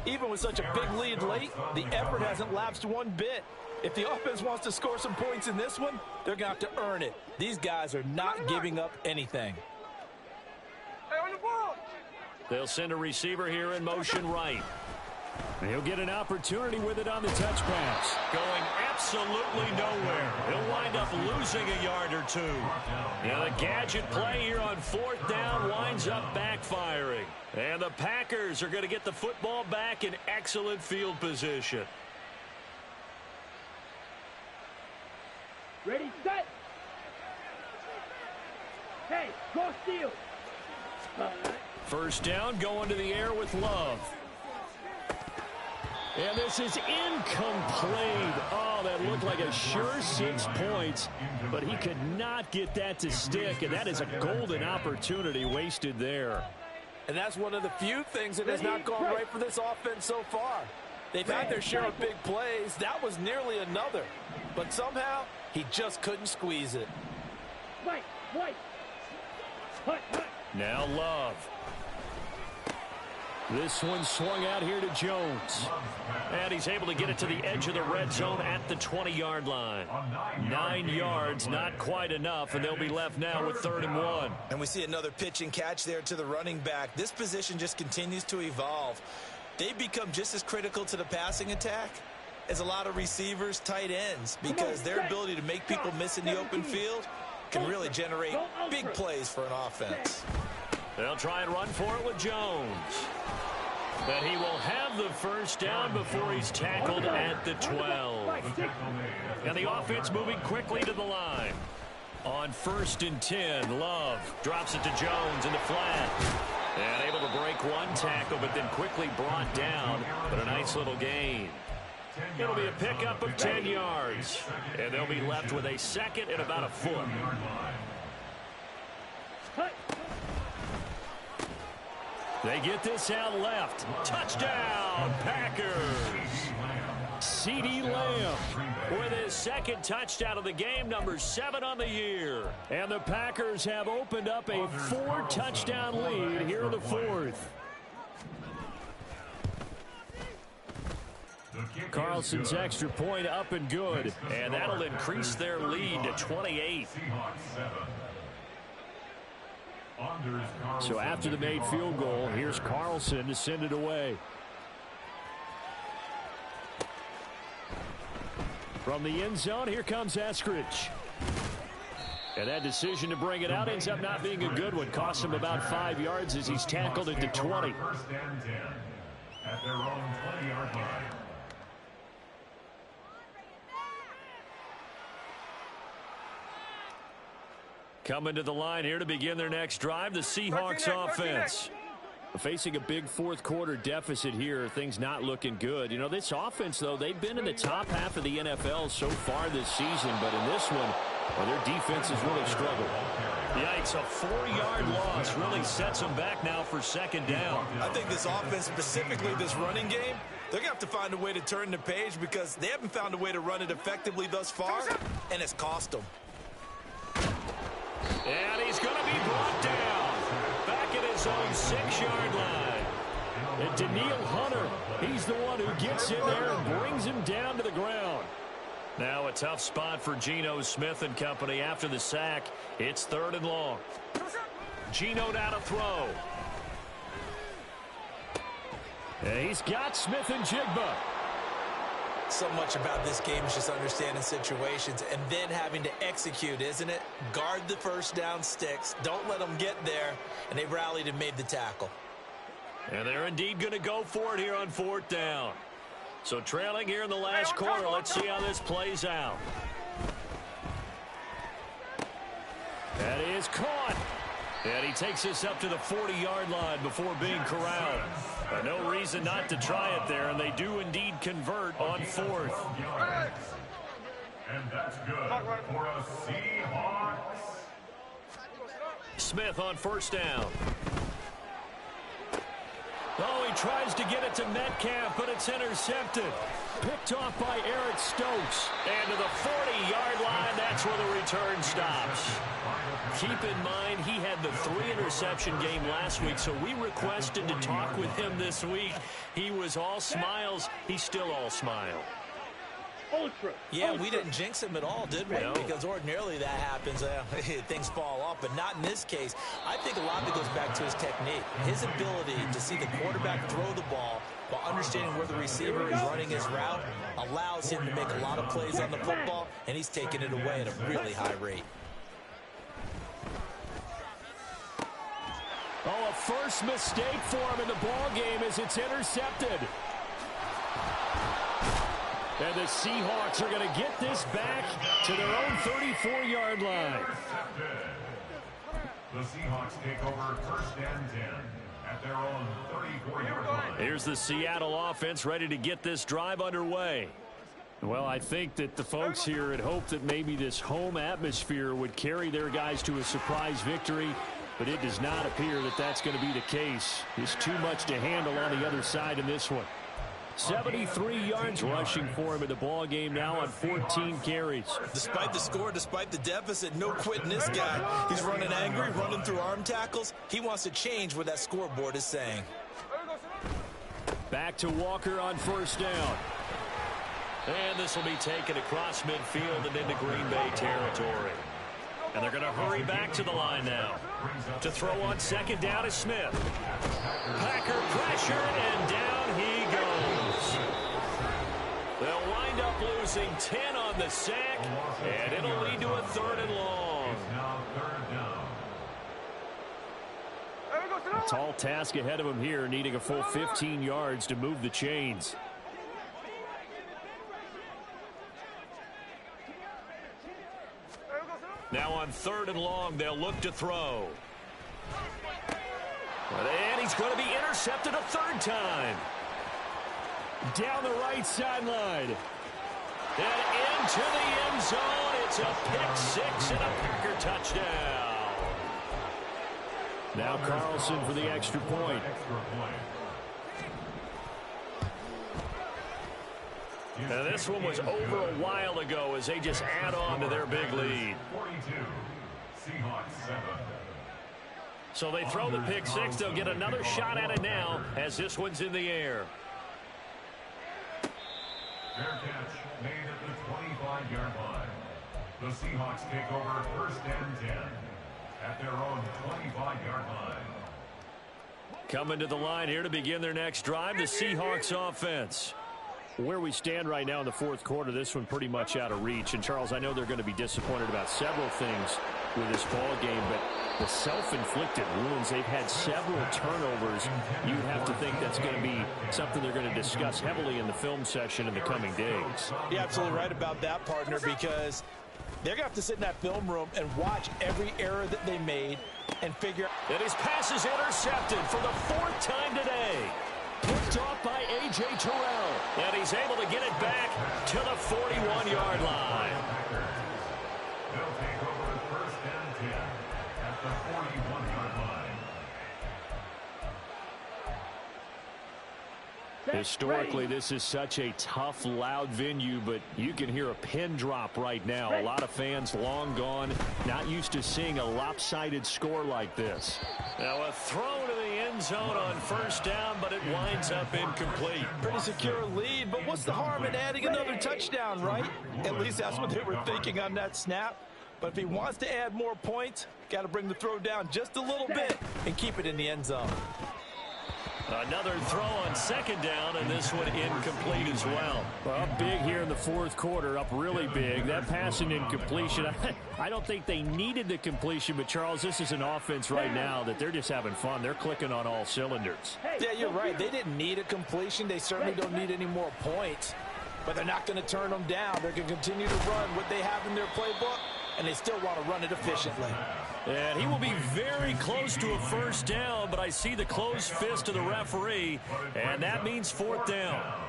Even with such a big lead late, the effort hasn't lapsed one bit. If the offense wants to score some points in this one, they're going to have to earn it. These guys are not giving up anything. They'll send a receiver here in motion right. He'll get an opportunity with it on the touch pass. Going absolutely nowhere. He'll wind up losing a yard or two. Now the gadget play here on 4th down winds up backfiring. And the Packers are going to get the football back in excellent field position. Ready, set. Hey, go steal. First down, going to the air with Love. And this is incomplete. Oh, that looked like a sure 6 points, but he could not get that to stick, and that is a golden opportunity wasted there. And that's one of the few things that has not gone right for this offense so far. They've had their share of big plays. That was nearly another. But somehow, he just couldn't squeeze it. Now Love. This one swung out here to Jones. And he's able to get it to the edge of the red zone at the 20-yard line. 9 yards, not quite enough, and they'll be left now with 3rd and 1. And we see another pitch and catch there to the running back. This position just continues to evolve. They've become just as critical to the passing attack as a lot of receivers, tight ends, because their ability to make people miss in the open field can really generate big plays for an offense. They'll try and run for it with Jones. But he will have the first down before he's tackled at the 12. And the offense moving quickly to the line. On 1st and 10, Love drops it to Jones in the flat. And able to break one tackle, but then quickly brought down. But a nice little gain. It'll be a pickup of 10 yards. And they'll be left with a 2nd and about a foot. They get this out left. Touchdown, Packers. CeeDee Lamb with his 2nd touchdown of the game, number 7 on the year. And the Packers have opened up a 4-touchdown lead here in the 4th. Carlson's extra point up and good. And that'll increase their lead to 28. So after the made field goal, here's Carlson to send it away. From the end zone, here comes Eskridge. And that decision to bring it out ends up not being a good one. Costs him about 5 yards as he's tackled at the 20. First and 10 at their own 20-yard line. Coming to the line here to begin their next drive, the Seahawks offense. Facing a big 4th quarter deficit here, things not looking good. You know, this offense, though, they've been in the top half of the NFL so far this season, but in this one, well, their defense has really struggled. Yikes, a 4-yard loss really sets them back now for 2nd down. I think this offense, specifically this running game, they're going to have to find a way to turn the page because they haven't found a way to run it effectively thus far, and it's cost them. And he's going to be brought down back at his own 6-yard line. And Daniil Hunter, he's the one who gets in there and brings him down to the ground. Now a tough spot for Geno Smith and company after the sack. It's 3rd and long. Gino now to throw. And he's got Smith and Jigba. So much about this game is just understanding situations and then having to execute, isn't it? Guard the first down sticks. Don't let them get there. And they rallied and made the tackle. And they're indeed going to go for it here on 4th down. So trailing here in the last quarter. Let's see how this plays out. That is caught. And he takes us up to the 40-yard line before being corralled. No reason not to try it there, and they do indeed convert on 4th. And that's good for a Seahawks. Smith on 1st down. Oh, he tries to get it to Metcalf, but it's intercepted. Picked off by Eric Stokes. And to the 40-yard line, that's where the return stops. Keep in mind, he had the 3-interception game last week, so we requested to talk with him this week. He was all smiles. He's still all smile. Yeah, we didn't jinx him at all, did we? No. Because ordinarily that happens. Things fall off, but not in this case. I think a lot of it goes back to his technique. His ability to see the quarterback throw the ball while understanding where the receiver is running his route allows him to make a lot of plays on the football, and he's taking it away at a really high rate. Oh, a first mistake for him in the ball game as it's intercepted. And the Seahawks are going to get this back to their own 34-yard line. The Seahawks take over 1st and 10 at their own 34-yard line. Here's the Seattle offense ready to get this drive underway. Well, I think that the folks here had hoped that maybe this home atmosphere would carry their guys to a surprise victory, but it does not appear that that's going to be the case. There's too much to handle on the other side in this one. 73 yards rushing for him in the ball game now on 14 carries. Despite the score, despite the deficit, no quitting this guy. He's running angry, running through arm tackles. He wants to change what that scoreboard is saying. Back to Walker on 1st down. And this will be taken across midfield and into Green Bay territory. And they're going to hurry back to the line now. To throw on 2nd down is Smith. Packer pressure, and down he goes. They'll wind up losing 10 on the sack, and it'll lead to a 3rd and long. A tall task ahead of him here, needing a full 15 yards to move the chains. Now on 3rd and long, they'll look to throw. And he's going to be intercepted a 3rd time. Down the right sideline. And into the end zone. It's a pick-6 and a Packer touchdown. Now Carlson for the extra point. Now this one was over a while ago as they just add on to their big lead. 42, Seahawks 7. So they throw the pick-6. They'll get another shot at it now as this one's in the air. Fair catch made at the 25-yard line. The Seahawks take over 1st and 10 at their own 25-yard line. Coming to the line here to begin their next drive, the Seahawks offense. Where we stand right now in the 4th quarter, this one pretty much out of reach. And, Charles, I know they're going to be disappointed about several things with this ball game, but the self-inflicted wounds, they've had several turnovers. You have to think that's going to be something they're going to discuss heavily in the film session in the coming days. You're absolutely right about that, partner, because they're going to have to sit in that film room and watch every error that they made and figure out. And his pass is intercepted for the 4th time today. Picked off by A.J. Terrell. And he's able to get it back to the 41-yard line. They'll take over 1st and 10 at the 41-yard line. Historically, this is such a tough, loud venue, but you can hear a pin drop right now. A lot of fans long gone, not used to seeing a lopsided score like this. Now a throw to the end zone on 1st down, but it winds up incomplete. Pretty secure lead, but what's the harm in adding another touchdown, right? At least that's what they were thinking on that snap. But if he wants to add more points, got to bring the throw down just a little bit and keep it in the end zone. Another throw on second down, and this one incomplete as well. Well, big here in the fourth quarter, up really big. That passing incompletion, I don't think they needed the completion, but, Charles, this is an offense right now that they're just having fun. They're clicking on all cylinders. Yeah, you're right. They didn't need a completion. They certainly don't need any more points, but they're not going to turn them down. They're going to continue to run what they have in their playbook, and they still want to run it efficiently. And he will be very close to a first down, but I see the closed fist of the referee, and that means fourth down.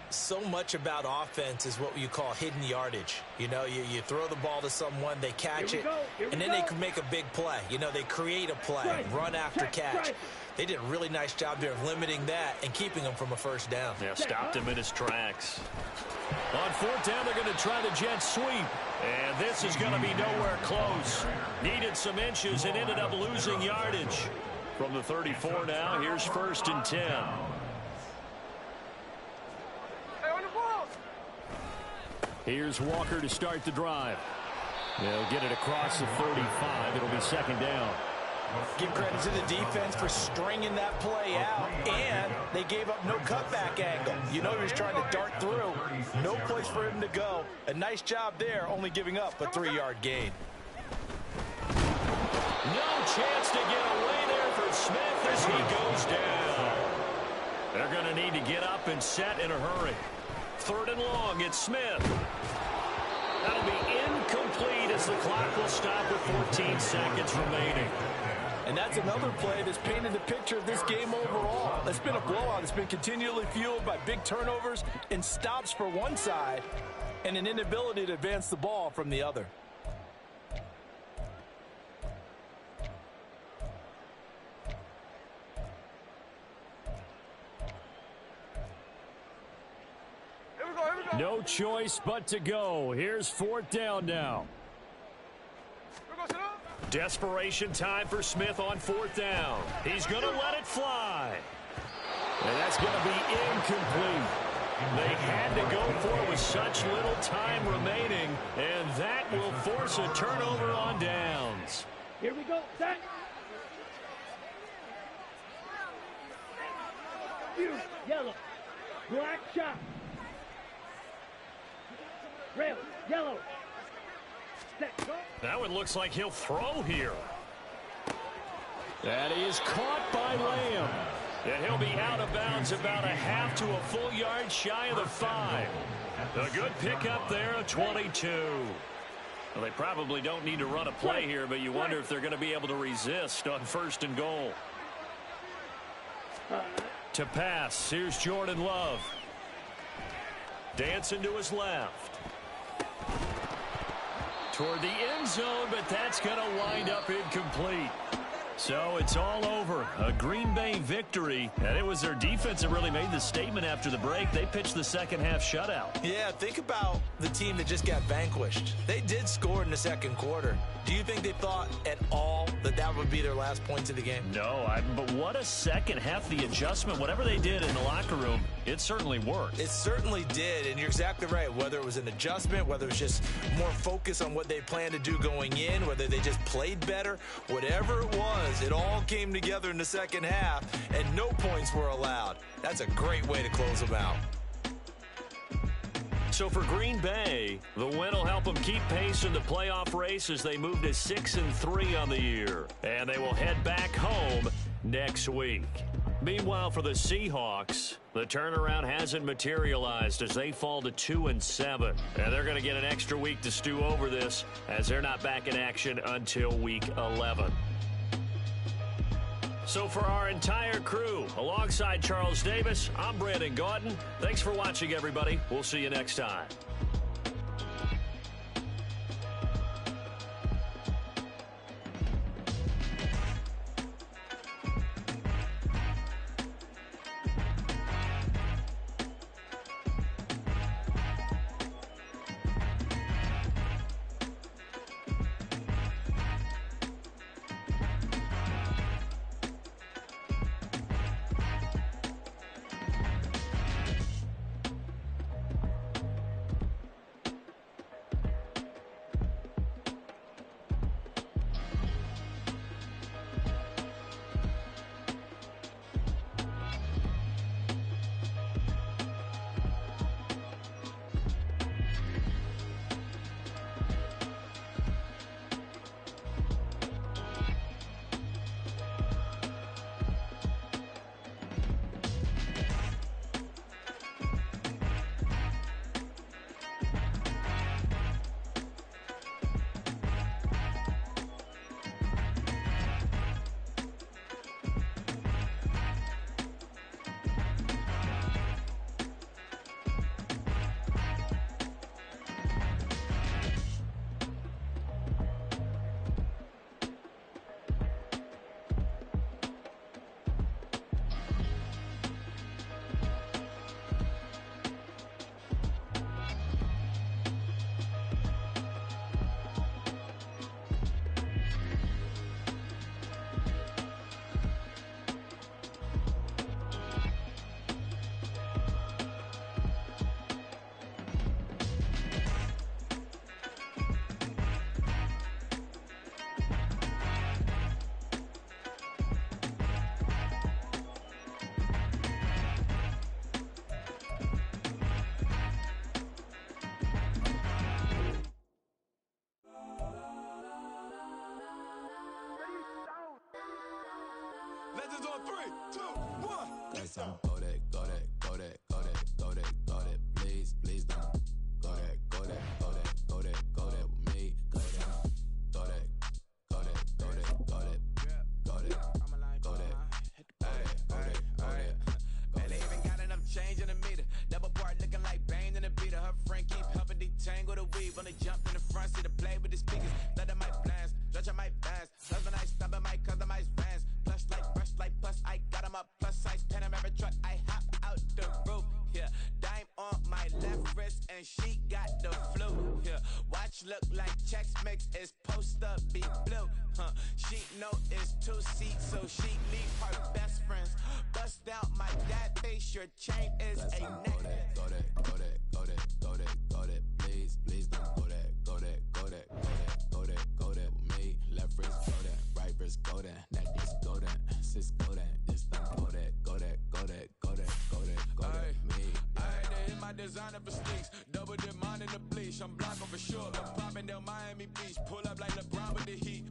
So much about offense is what you call hidden yardage. You know, you throw the ball to someone, they catch it, and then they can make a big play. You know, they create a play, run after catch. They did a really nice job there of limiting that and keeping him from a first down. Yeah, stopped him in his tracks. On fourth down, they're going to try the jet sweep. And this is going to be nowhere close. Needed some inches and ended up losing yardage. From the 34 now, here's first and 10. Here's Walker to start the drive. They'll get it across the 35. It'll be second down. Give credit to the defense for stringing that play out, and they gave up no cutback angle. You know he was trying to dart through. No place for him to go. A nice job there, only giving up a 3-yard gain. No chance to get away there for Smith as he goes down. They're going to need to get up and set in a hurry. Third and long, it's Smith. That'll be incomplete as the clock will stop with 14 seconds remaining. And that's another play that's painted the picture of this game overall. It's been a blowout. It's been continually fueled by big turnovers and stops for one side and an inability to advance the ball from the other. No choice but to go. Here's fourth down now. Desperation time for Smith on fourth down. He's going to let it fly. And that's going to be incomplete. They had to go for it with such little time remaining, and that will force a turnover on downs. Here we go, set. Yellow, black shot. Red, yellow. Set, go. That one looks like he'll throw here. That is caught by Lamb. And he'll be out of bounds about a half to a full yard shy of the 5. A good pickup there of 22. Well, they probably don't need to run a play here, but you wonder if they're going to be able to resist on first and goal. To pass, here's Jordan Love. Dancing to his left. Toward the end zone, but that's going to wind up incomplete. So it's all over. A Green Bay victory. And it was their defense that really made the statement after the break. They pitched the second half shutout. Yeah, think about the team that just got vanquished. They did score in the second quarter. Do you think they thought at all that that would be their last points of the game? No, but what a second half. The adjustment, whatever they did in the locker room, it certainly worked. It certainly did, and you're exactly right. Whether it was an adjustment, whether it was just more focus on what they planned to do going in, whether they just played better, whatever it was, it all came together in the second half, and no points were allowed. That's a great way to close them out. So for Green Bay, the win will help them keep pace in the playoff race as they move to 6-3 on the year. And they will head back home next week. Meanwhile, for the Seahawks, the turnaround hasn't materialized as they fall to 2-7. And they're going to get an extra week to stew over this as they're not back in action until week 11. So for our entire crew, alongside Charles Davis, I'm Brandon Gaudin. Thanks for watching, everybody. We'll see you next time. 1. Got some go that, go that, go that, go that, go that, go that. Please, please don't go that, go that, go that, go that, go that with me. Go that, go that, go that, go that, go that, go that, go that, go that. And they even got enough change in the meter. Double part looking like Bane in the beater. Her friend keep helping detangle the weave. When they jumped in the front seat to play with the speakers. Let them might blast, stretch my bands. Husband I stubborn my customized vans. Plush like brush like plus I got them up. Plus size Panamera truck. I hop out the roof. Yeah, dime on my left wrist and she got the flu. Yeah, watch look like checks mix is post up be blue. She know it's 2 seats so she leave her best friends. Bust out my dad face. Your chain is a necklace. Go that, go that, go that, go that, go that. Please, please don't go that, go that, go that, go that, go that, go that with me. Left wrist go that, right wrist go that, neck this go that, sis go that, this don't go that, go that, go that, go that, go that, go that with me. I had to hit my designer for sneaks. Double demand in the bleach. I'm blocking for sure. I'm popping down Miami Beach. Pull up like LeBron with the heat.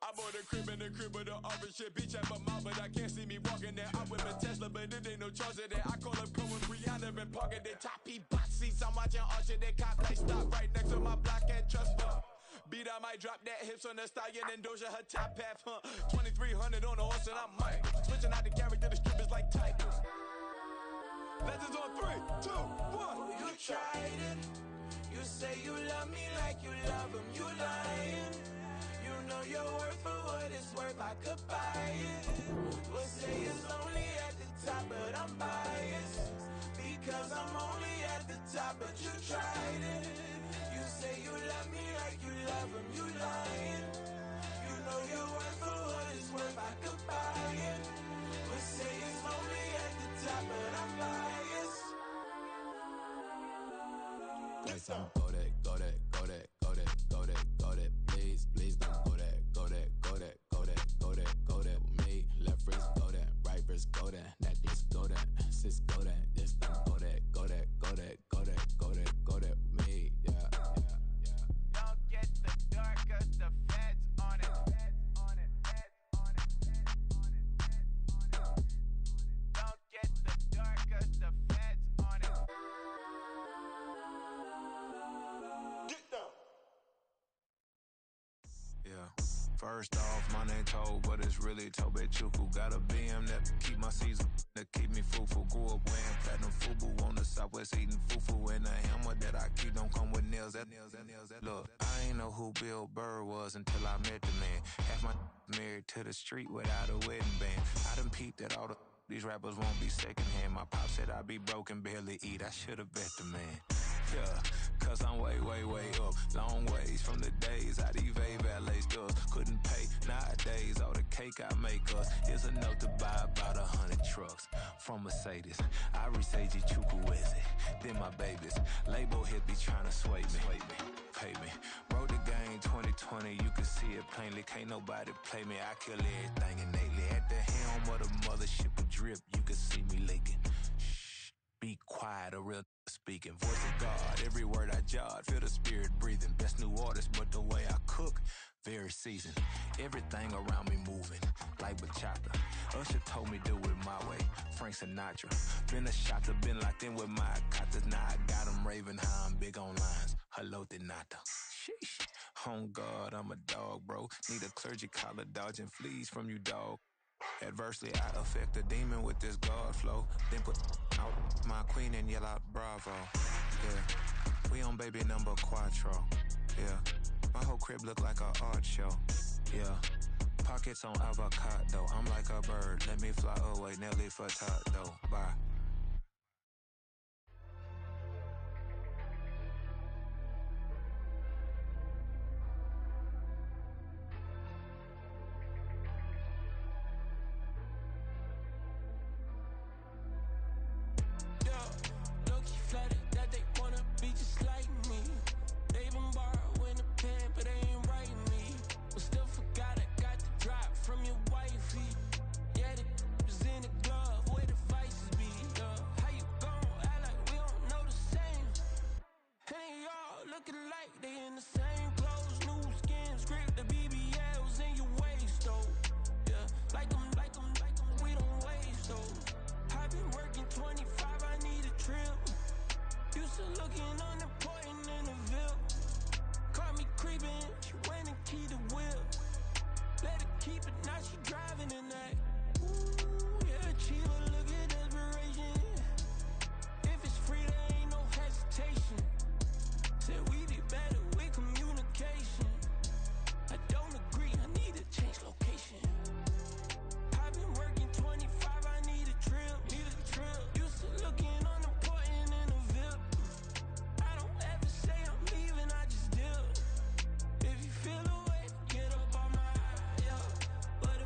I bought a crib in the crib with the office shit. Bitch at my mouth, but I can't see me walking there. I'm with a Tesla, but it ain't no charger there. I call up Cohen, Brianna, and parking their top P box seats. I'm watching Archer, they cop like stop right next to my block and trust fund. Beat, I might drop that hips on the stallion and Doja her top half, 2300 on the horse and I'm Mike. Switching out the character, the strippers like Tigers. Legends on 3, 2, 1. You tried it. You say you love me like you love him. You lying. You know your worth for what it's worth. I could buy it. We'll say it's only at the top, but I'm biased because I'm only at the top. But you tried it. You say you love me like you love him. You lying. You know your worth for what it's worth. I could buy it. We'll say it's only at the top, but I'm biased. Got some go that, go that, go that, go that, go that, go that. Please, please don't go that, go that, go that, go that, go that, go that with me. Left wrist go that, right wrist go that, neck this go that, sis go that, this don't go that, go that, go that, go that, go that, go that with me. Yeah, yeah, yeah. Don't get the dark 'cause the feds on it. Feds on it. Feds on it. Feds on it. Feds on it. Don't get the dark 'cause the feds on it. Get down. Yeah. First off, my name Toad, but it's really Tobe Chuku. Got a BM that keep my season, that keep me fruitful. Grew up wearing platinum FUBU on the Southwest eating fufu. And the hammer that I keep don't come with nails. Look, I ain't know who Bill Burr was until I met the man. Half my married to the street without a wedding band. I done peeped at all these rappers won't be secondhand. My pop said I'd be broke and barely eat. I should've bet the man. Yeah, cause I'm way, way, way up. Long ways from the days I eBay valet stores. Couldn't pay nowadays. All the cake I make us is enough to buy about 100 trucks. From Mercedes, I resage Chukwueze. Then my babies. Label hit be trying to sway me. Pay me. Wrote the game 2020, you can see it plainly. Can't nobody play me. I kill everything innately. At the helm of the mothership with drip, you can see me leaking. Shh, be quiet, a real speaking. Voice of God, every word I jot. Feel the spirit breathing. Best new artist, but the way I cook, very seasoned. Everything around me moving, like bachata. Usher told me do it my way. Frank Sinatra. Been a shotter, been locked in with my katas. Now I got them raving how I'm big on lines. Hello, Denata. Sheesh. On God, I'm a dog, bro. Need a clergy collar, dodging fleas from you, dog. Adversely, I affect a demon with this God flow. Then put out my queen and yell out bravo. Yeah, we on baby number quattro. Yeah, my whole crib look like a art show. Yeah, pockets on avocado. I'm like a bird, let me fly away. Nelly Furtado, bye. We don't waste to looking unimportant in the Ville. Caught me creeping, she went and keyed the wheel. Let her keep it, now she driving in that. Ooh, yeah, achiever, look at desperation. If it's free, there ain't no hesitation. Said we be better with communication. I don't agree, I need to change location. I've been working 25, I need a drill, Used to looking unimportant in the Ville. I don't ever say I'm leaving, I just deal. If you feel away, get up on my yeah. What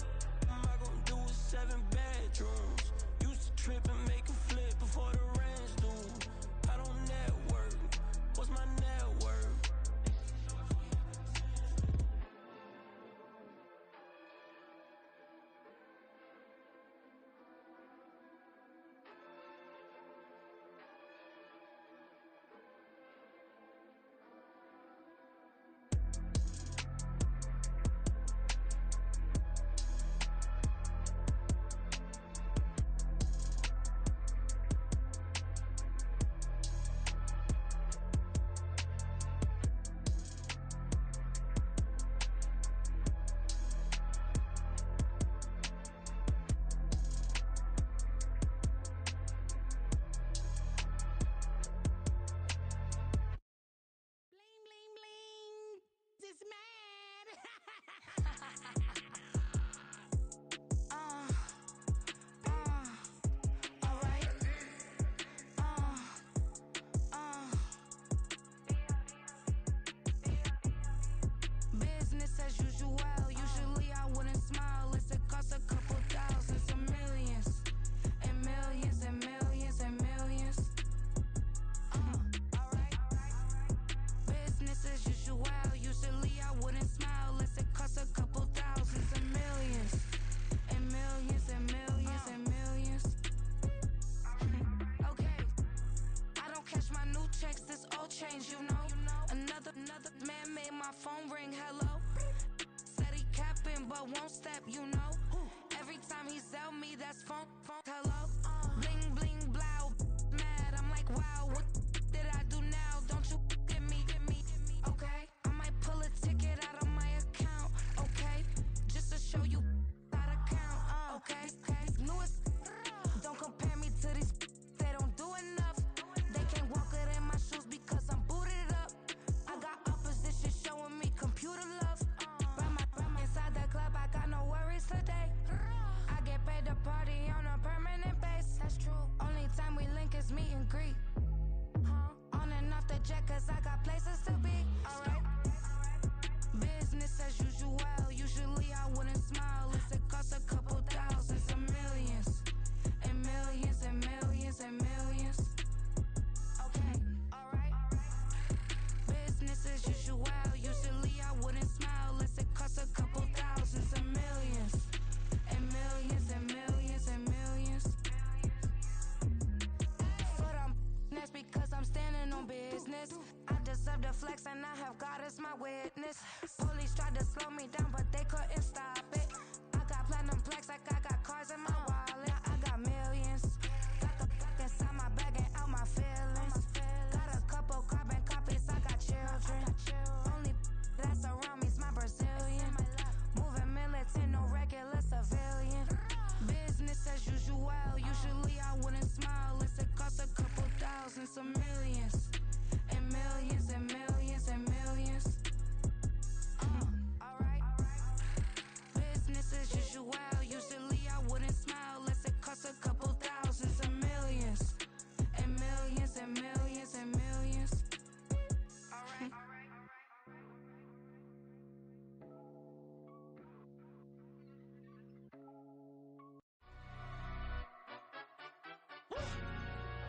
am I gonna do with 7 bedrooms? Used to trip and make a flip before the rent's due. I don't network, what's my net worth? Business as usual. Usually I wouldn't smile unless it costs a couple thousands and millions. And millions and millions and millions. Alright. Business as usual. Usually I wouldn't smile unless it costs a couple thousands and millions. And millions and millions and millions. Okay. I don't cash my new checks, this old change, you know. Another man made my phone ring, hello. Said he capping but won't step, you know. Every time he sell me, that's phone, hello. Bling, bling, blow, mad, I'm like, wow, what did I do now? Don't you get me, okay? I might pull a ticket out of my account, okay? Just to show you how to count, okay? Newest, don't compare me to these, they don't do enough. They can't walk it in my shoes because I'm booted up. I got opposition showing me computer love. Ram inside the club, I got no worries today. I get paid to party on a permanent base. That's true. Only time we link is meet and greet. On and off the jet, cause I got places to be. Alright. Business as usual. Usually I wouldn't smile unless it costs a couple thousands and millions. And millions and millions and millions. Okay, alright. Business as usual. Usually I wouldn't smile unless it costs a couple thousands and millions. And millions and millions and millions. Foot on next because I'm standing on business. I deserve the flex and I have God as my witness. Police tried to slow me down but they couldn't stop it. I got platinum plaques like I got cars in my wallet. I got millions. Got the fuck inside my bag and out my feelings. Got a couple carbon copies, I got children. Only that's around me's my Brazilian. Moving militant, no regular civilian. Business as usual. Usually I wouldn't smile unless it costs a couple thousands of millions. And millions and millions and millions. Alright. Business as usual. Usually I wouldn't smile unless it costs a couple thousands of millions. And millions and millions and millions. Alright.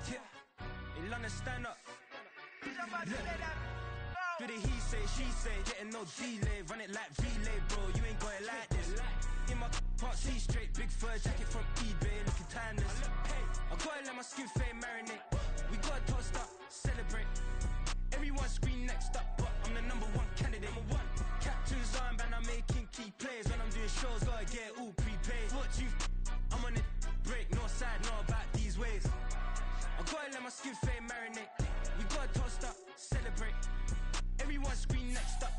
Yeah, in London, stand up. Look. Do the he say, she say, getting no delay, run it like relay, bro. You ain't got it like this. In my can't see straight, big fur jacket from eBay, looking timeless. Hey, I gotta let my skin fade marinate. We gotta toast up, celebrate. Everyone scream next up, but I'm the #1 candidate. Captain's armband, I'm making key plays. When I'm doing shows, gotta get it all prepaid. What you I'm on it break, no side, know about these ways. I gotta let my skin fade marinate. We gotta screen next up.